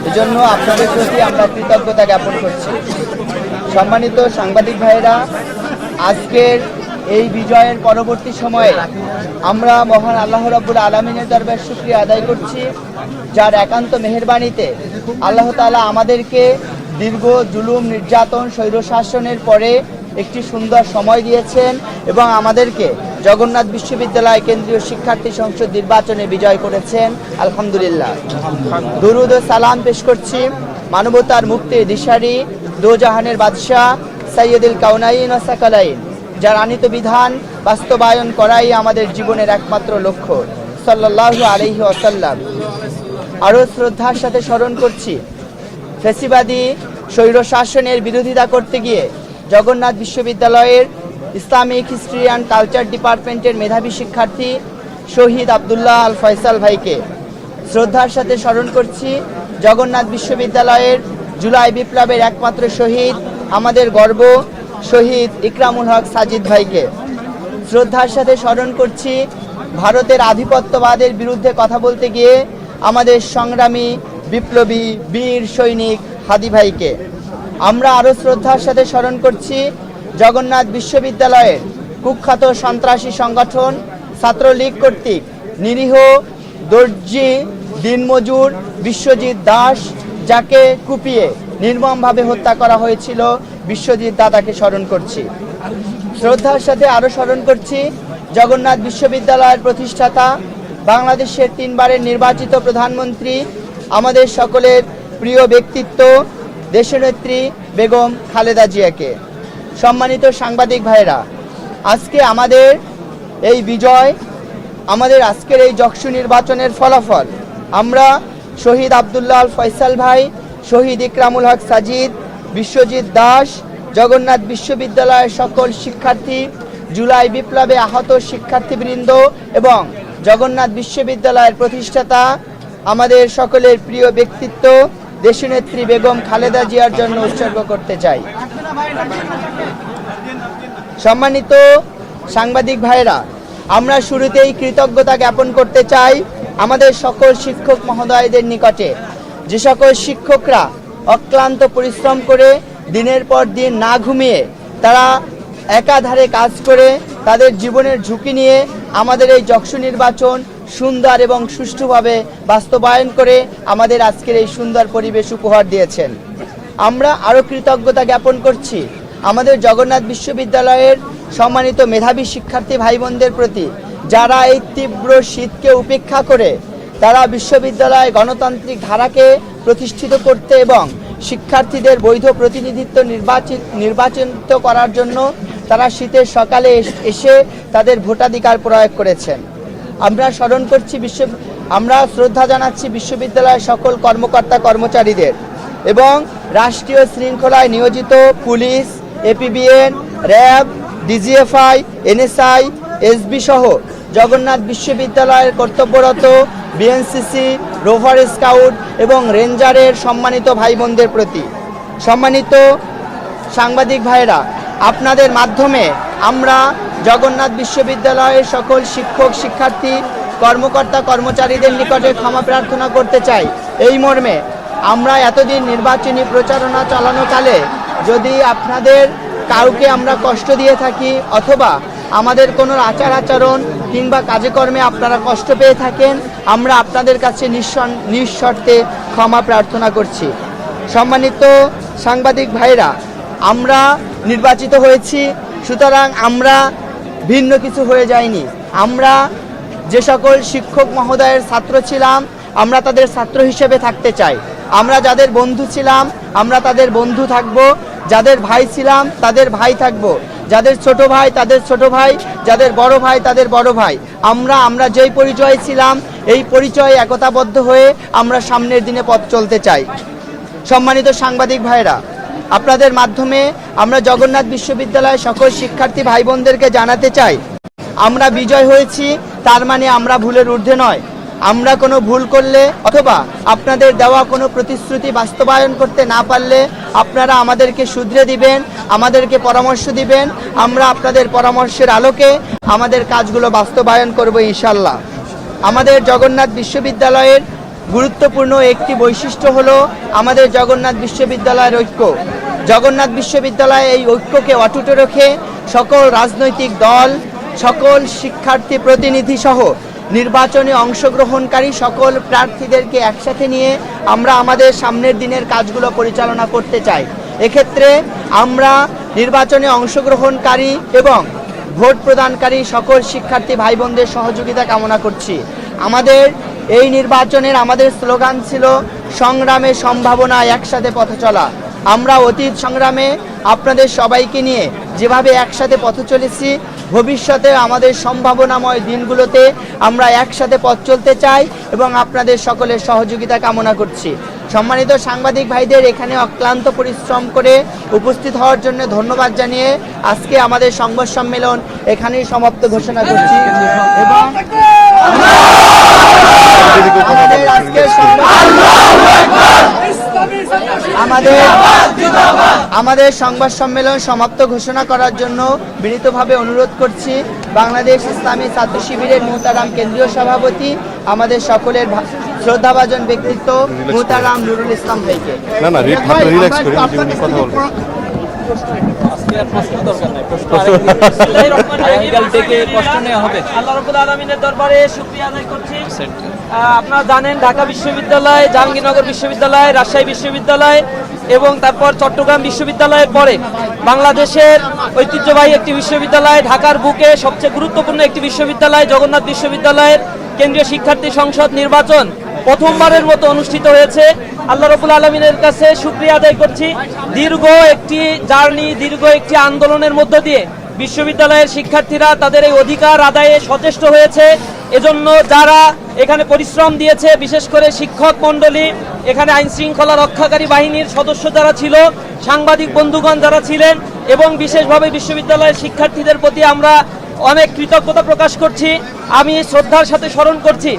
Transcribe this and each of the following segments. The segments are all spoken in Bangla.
এজন্য আপনাদের প্রতি আমরা কৃতজ্ঞতা জ্ঞাপন করছি। সম্মানিত সাংবাদিক ভাইয়েরা, আজকের এই বিজয়ের পরবর্তী সময়ে আমরা মহান আল্লাহ রাব্বুল আলামিনের দরবারে শুকরিয়া আদায় করছি, যার একান্ত মেহেরবানিতে আল্লাহ তাআলা আমাদেরকে দীর্ঘ জুলুম, নির্যাতন, স্বৈরশাসনের পরে একটি সুন্দর সময় দিয়েছেন এবং আমাদেরকে জগন্নাথ বিশ্ববিদ্যালয় কেন্দ্রীয় শিক্ষার্থী সংসদ নির্বাচনে বিজয় করেছেন। আলহামদুলিল্লাহ। দুরুদ ও সালাম পেশ করছি মানবতার মুক্তির দিশারি, দোজাহানের বাদশাহ সাইয়্যিদুল কাউনাইন ওয়া সাকালাইন, যার আনিত বিধান বাস্তবায়ন করাই আমাদের জীবনের একমাত্র লক্ষ্য, সাল্লাল্লাহু আলাইহি ওয়াসাল্লাম। আরও শ্রদ্ধার সাথে স্মরণ করছি ফ্যাসিবাদী স্বৈরশাসনের বিরোধিতা করতে গিয়ে জগন্নাথ বিশ্ববিদ্যালয়ের ইসলামিক হিস্ট্রি অ্যান্ড কালচার ডিপার্টমেন্টের মেধাবী শিক্ষার্থী শহীদ আবদুল্লাহ আল ফয়সাল ভাইকে। শ্রদ্ধার সাথে স্মরণ করছি জগন্নাথ বিশ্ববিদ্যালয়ের জুলাই বিপ্লবের একমাত্র শহীদ, আমাদের গর্ব, শহীদ ইকরামুল হক সাজিদ ভাইকে। শ্রদ্ধার সাথে স্মরণ করছি ভারতের আধিপত্যবাদের বিরুদ্ধে কথা বলতে গিয়ে আমাদের সংগ্রামী বিপ্লবী বীর সৈনিক হাদি ভাইকে। আমরা আরও শ্রদ্ধার সাথে স্মরণ করছি জগন্নাথ বিশ্ববিদ্যালয়ের কুখ্যাত সন্ত্রাসী সংগঠন ছাত্রলীগ কর্তৃক নিরীহ দর্জি দিনমজুর বিশ্বজিৎ দাস, যাকে কুপিয়ে নির্মমভাবে হত্যা করা হয়েছিল, বিশ্বজিৎ দাদাকে স্মরণ করছি। শ্রদ্ধার সাথে আরও স্মরণ করছি জগন্নাথ বিশ্ববিদ্যালয়ের প্রতিষ্ঠাতা, বাংলাদেশের 3 বারের নির্বাচিত প্রধানমন্ত্রী, আমাদের সকলের প্রিয় ব্যক্তিত্ব দেশনেত্রী বেগম খালেদা জিয়াকে। সম্মানিত সাংবাদিক ভাইরা, আজকে আমাদের এই বিজয়, আমাদের আজকের এই যক্ষু নির্বাচনের ফলাফল আমরা শহীদ আবদুল্লাহ আল ফয়সাল ভাই, শহীদ ইকরামুল হক সাজিদ, বিশ্বজিৎ দাস, জগন্নাথ বিশ্ববিদ্যালয়ের সকল শিক্ষার্থী, জুলাই বিপ্লবে আহত শিক্ষার্থীবৃন্দ এবং জগন্নাথ বিশ্ববিদ্যালয়ের প্রতিষ্ঠাতা, আমাদের সকলের প্রিয় ব্যক্তিত্ব দেশনেত্রী বেগম খালেদা জিয়ার জন্য উৎসর্গ করতে চাই। সম্মানিত সাংবাদিক ভাইরা, আমরা শুরুতেই কৃতজ্ঞতা জ্ঞাপন করতে চাই আমাদের সকল শিক্ষক মহোদয়দের নিকটে, যে সকল শিক্ষকরা অক্লান্ত পরিশ্রম করে দিনের পর দিন না ঘুমিয়ে তারা একাধারে কাজ করে তাদের জীবনের ঝুঁকি নিয়ে আমাদের এই যক্ষু নির্বাচন সুন্দর এবং সুষ্ঠুভাবে বাস্তবায়ন করে আমাদের আজকের এই সুন্দর পরিবেশ উপহার দিয়েছেন। আমরা আরও কৃতজ্ঞতা জ্ঞাপন করছি আমাদের জগন্নাথ বিশ্ববিদ্যালয়ের সম্মানিত মেধাবী শিক্ষার্থী ভাই বোনদের প্রতি, যারা এই তীব্র শীতকে উপেক্ষা করে তারা বিশ্ববিদ্যালয়ে গণতান্ত্রিক ধারাকে প্রতিষ্ঠিত করতে এবং শিক্ষার্থীদের বৈধ প্রতিনিধিত্ব নির্বাচিত করার জন্য তারা শীতের সকালে এসে তাদের ভোটাধিকার প্রয়োগ করেছেন। আমরা স্মরণ করছি আমরা শ্রদ্ধা জানাচ্ছি বিশ্ববিদ্যালয়ের সকল কর্মকর্তা কর্মচারীদের এবং রাষ্ট্রীয় শৃঙ্খলায় নিয়োজিত police, APBN, RAB, DGFI, NSI, SB সহ জগন্নাথ বিশ্ববিদ্যালয়ের কর্তব্যরত বিএনসিসি, রোভার স্কাউট এবং রেঞ্জারের সম্মানিত ভাই বোনদের প্রতি। সম্মানিত সাংবাদিক ভাইরা, আপনাদের মাধ্যমে আমরা জগন্নাথ বিশ্ববিদ্যালয়ের সকল শিক্ষক, শিক্ষার্থী, কর্মকর্তা কর্মচারীদের নিকটে ক্ষমা প্রার্থনা করতে চাই। এই মর্মে আমরা এতদিন নির্বাচনী প্রচারণা চালানোকালে যদি আপনাদের কাউকে আমরা কষ্ট দিয়ে থাকি অথবা আমাদের কোনো আচার আচরণ কিংবা কাজে কর্মে আপনারা কষ্ট পেয়ে থাকেন, আমরা আপনাদের কাছে নিঃশর্তে ক্ষমা প্রার্থনা করছি। সম্মানিত সাংবাদিক ভাইরা, আমরা নির্বাচিত হয়েছি, সুতরাং আমরা ভিন্ন কিছু হয়ে যায়নি। আমরা যে সকল শিক্ষক মহোদয়ের ছাত্র ছিলাম, আমরা তাদের ছাত্র হিসেবে থাকতে চাই। আমরা যাদের বন্ধু ছিলাম, আমরা তাদের বন্ধু থাকব। যাদের ভাই ছিলাম, তাদের ভাই থাকব। যাদের ছোট ভাই, তাদের ছোট ভাই। যাদের বড় ভাই, তাদের বড় ভাই। আমরা যেই পরিচয় ছিলাম, এই পরিচয়ে একতাবদ্ধ হয়ে আমরা সামনের দিনে পথ চলতে চাই। সম্মানিত সাংবাদিক ভাইরা, আপনাদের মাধ্যমে আমরা জগন্নাথ বিশ্ববিদ্যালয়ের সকল শিক্ষার্থী ভাই বোনদেরকে জানাতে চাই, আমরা বিজয় হয়েছি, তার মানে আমরা ভুলের ঊর্ধ্বে নয়। আমরা কোনো ভুল করলে অথবা আপনাদের দেওয়া কোনো প্রতিশ্রুতি বাস্তবায়ন করতে না পারলে আপনারা আমাদেরকে শুধরে দিবেন, আমাদেরকে পরামর্শ দিবেন। আমরা আপনাদের পরামর্শের আলোকে আমাদের কাজগুলো বাস্তবায়ন করব ইনশাল্লাহ। আমাদের জগন্নাথ বিশ্ববিদ্যালয়ের গুরুত্বপূর্ণ একটি বৈশিষ্ট্য হলো আমাদের জগন্নাথ বিশ্ববিদ্যালয়ের ঐক্য। জগন্নাথ বিশ্ববিদ্যালয় এই ঐক্যকে অটুট রেখে সকল রাজনৈতিক দল, সকল শিক্ষার্থী প্রতিনিধি সহ নির্বাচনে অংশগ্রহণকারী সকল প্রার্থীদেরকে একসাথে নিয়ে আমরা আমাদের সামনের দিনের কাজগুলো পরিচালনা করতে চাই। এক্ষেত্রে আমরা নির্বাচনে অংশগ্রহণকারী এবং ভোট প্রদানকারী সকল শিক্ষার্থী ভাই বোনদের সহযোগিতা কামনা করছি। আমাদের এই নির্বাচনের আমাদের স্লোগান ছিল সংগ্রামে সম্ভাবনা, একসাথে পথ চলা। আমরা অতীত সংগ্রামে আপনাদের সবাইকে নিয়ে যেভাবে একসাথে পথ চলেছি, ভবিষ্যতে আমাদের সম্ভাবনাময় দিনগুলোতে আমরা একসাথে পথ চলতে চাই এবং আপনাদের সকলের সহযোগিতা কামনা করছি। সম্মানিত সাংবাদিক ভাইদের এখানে অক্লান্ত পরিশ্রম করে উপস্থিত হওয়ার জন্য ধন্যবাদ জানিয়ে আজকে আমাদের সংবাদ সম্মেলন এখানেই সমাপ্ত ঘোষণা করছি এবং আমাদের সংবাদ সম্মেলন সমাপ্ত ঘোষণা করার জন্য বিনীতভাবে অনুরোধ করছি বাংলাদেশ ইসলামী ছাত্র শিবিরের মুহতারাম কেন্দ্রীয় সভাপতি, আমাদের সকলের শ্রদ্ধাভাজন ব্যক্তিত্ব মুহতারাম নুরুল ইসলাম ভাইকে। আপনারা জানেন ঢাকা বিশ্ববিদ্যালয়, জাহাঙ্গীরনগর বিশ্ববিদ্যালয়, রাজশাহী বিশ্ববিদ্যালয় এবং তারপর চট্টগ্রাম বিশ্ববিদ্যালয়ের পরে বাংলাদেশের ঐতিহ্যবাহী একটি বিশ্ববিদ্যালয়, ঢাকার বুকে সবচেয়ে গুরুত্বপূর্ণ একটি বিশ্ববিদ্যালয় জগন্নাথ বিশ্ববিদ্যালয়ের কেন্দ্রীয় শিক্ষার্থী সংসদ নির্বাচন প্রথমবারের মতো অনুষ্ঠিত হয়েছে। আল্লাহ রাব্বুল আলামিনের কাছে শুকরিয়া আদায় করছি। দীর্ঘ একটি জার্নি, দীর্ঘ একটি আন্দোলনের মধ্য দিয়ে বিশ্ববিদ্যালয়ের শিক্ষার্থীরা তাদের এই অধিকার আদায়ে সচেষ্ট হয়েছে। এজন্য যারা এখানে পরিশ্রম দিয়েছে, বিশেষ করে শিক্ষক মণ্ডলী, এখানে আইন শৃঙ্খলা রক্ষাকারী বাহিনীর সদস্য যারা ছিল, সাংবাদিক বন্ধুগণ যারা ছিলেন এবং বিশেষভাবে বিশ্ববিদ্যালয়ের শিক্ষার্থীদের প্রতি আমরা অনেক কৃতজ্ঞতা প্রকাশ করছি। আমি শ্রদ্ধার সাথে স্মরণ করছি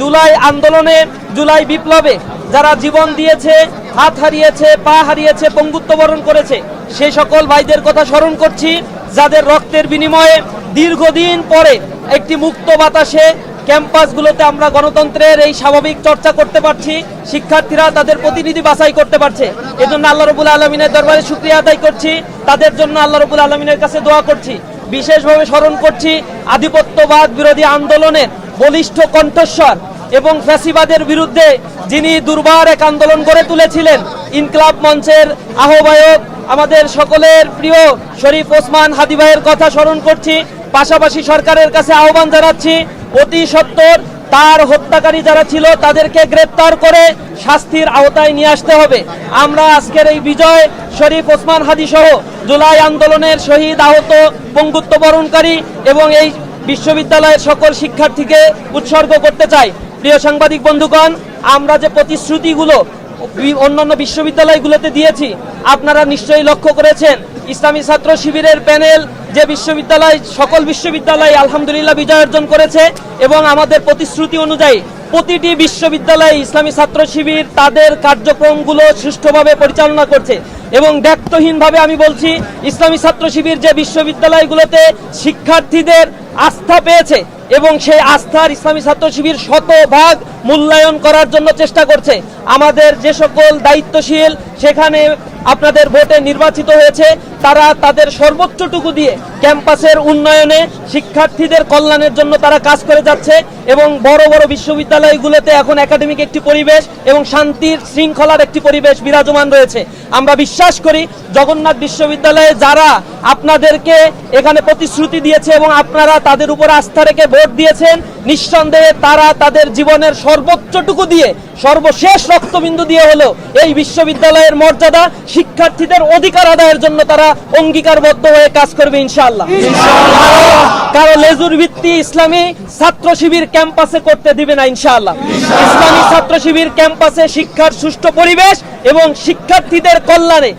জুলাই আন্দোলনে, জুলাই বিপ্লবে যারা জীবন দিয়েছে, হাত হারিয়েছে, পা হারিয়েছে, পঙ্গুত্ব বরণ করেছে, সেই সকল ভাইদের কথা স্মরণ করছি যাদের রক্তের বিনিময়ে দীর্ঘদিন পরে একটি মুক্ত বাতাসে ক্যাম্পাসগুলোতে আমরা গণতন্ত্রের এই স্বাভাবিক চর্চা করতে পারছি, শিক্ষার্থীরা তাদের প্রতিনিধি বাছাই করতে পারছে। এজন্য আল্লাহ রাব্বুল আলামিনের দরবারে শুকরিয়া আদায় করছি, তাদের জন্য আল্লাহ রাব্বুল আলামিনের কাছে দোয়া করছি। বিশেষভাবে স্মরণ করছি আধিপত্যবাদ বিরোধী আন্দোলনের বলিষ্ঠ কণ্ঠস্বর এবং ফ্যাসিবাদের বিরুদ্ধে যিনি দুর্বার এক আন্দোলন গড়ে তুলেছিলেন, ইনকলাব মঞ্চের আহ্বায়ক আমাদের সকলের প্রিয় শরীফ ওসমান হাদি ভাইয়ের কথা স্মরণ করছি। পাশাপাশি সরকারের কাছে আহ্বান জানাচ্ছি অতি সত্বর তার হত্যাকারী যারা ছিল তাদেরকে গ্রেপ্তার করে শাস্তির আওতায় নিয়ে আসতে হবে। আমরা আজকের এই বিজয় শরীফ ওসমান হাদি সহ জুলাই আন্দোলনের শহীদ, আহত, পঙ্গুত্ব বরণকারী এবং এই বিশ্ববিদ্যালয়ের সকল শিক্ষার্থীকে উৎসর্গ করতে চাই। প্রিয় সাংবাদিক বন্ধুগণ, আমরা যে প্রতিশ্রুতিগুলো অন্যান্য বিশ্ববিদ্যালয়গুলোতে দিয়েছি আপনারা নিশ্চয়ই লক্ষ্য করেছেন। ইসলামী ছাত্র শিবিরের প্যানেল যে বিশ্ববিদ্যালয়, সকল বিশ্ববিদ্যালয় আলহামদুলিল্লাহ বিজয় অর্জন করেছে এবং আমাদের প্রতিশ্রুতি অনুযায়ী প্রতিটি বিশ্ববিদ্যালয়ে ইসলামী ছাত্র শিবির তাদের কার্যক্রমগুলো সুষ্ঠুভাবে পরিচালনা করছে এবং দায়িত্বহীনভাবে আমি বলছি ইসলামী ছাত্র শিবির যে বিশ্ববিদ্যালয়গুলোতে শিক্ষার্থীদের আস্থা পেয়েছে এবং সেই আস্থার ইসলামী ছাত্র শিবির শতভাগ মূল্যায়ন করার জন্য চেষ্টা করছে। আমাদের যে সকল দায়িত্বশীল সেখানে আপনাদের ভোটে নির্বাচিত হয়েছে তারা তাদের সর্বোচ্চটুকু দিয়ে ক্যাম্পাসের উন্নয়নে, শিক্ষার্থীদের কল্যাণের জন্য তারা কাজ করে যাচ্ছে এবং বড় বড় বিশ্ববিদ্যালয়গুলোতে এখন একাডেমিক একটি পরিবেশ এবং শান্তির শৃঙ্খলার একটি পরিবেশ বিরাজমান রয়েছে। আমরা বিশ্বাস করি জগন্নাথ বিশ্ববিদ্যালয়ে যারা আপনাদেরকে এখানে প্রতিশ্রুতি দিয়েছে এবং আপনারা তাদের উপর আস্থা রেখে ভোট দিয়েছেন, নিঃসন্দেহে তারা তাদের জীবনের সর্বোচ্চটুকু দিয়ে, সর্বশেষ রক্তবিন্দু দিয়ে হলেও এই বিশ্ববিদ্যালয়ের মর্যাদা, শিক্ষার্থীদের অধিকার আদায়ের জন্য তারা অঙ্গীকারবদ্ধ হয়ে কাজ করবে ইনশাআল্লাহ। কারো লেজুর ভিত্তি ইসলামী ছাত্র শিবির ক্যাম্পাসে করতে দিবে না ইনশাআল্লাহ। ইসলামী ছাত্র শিবির ক্যাম্পাসে শিক্ষার সুষ্ঠু পরিবেশ এবং শিক্ষার্থীদের কল্যাণে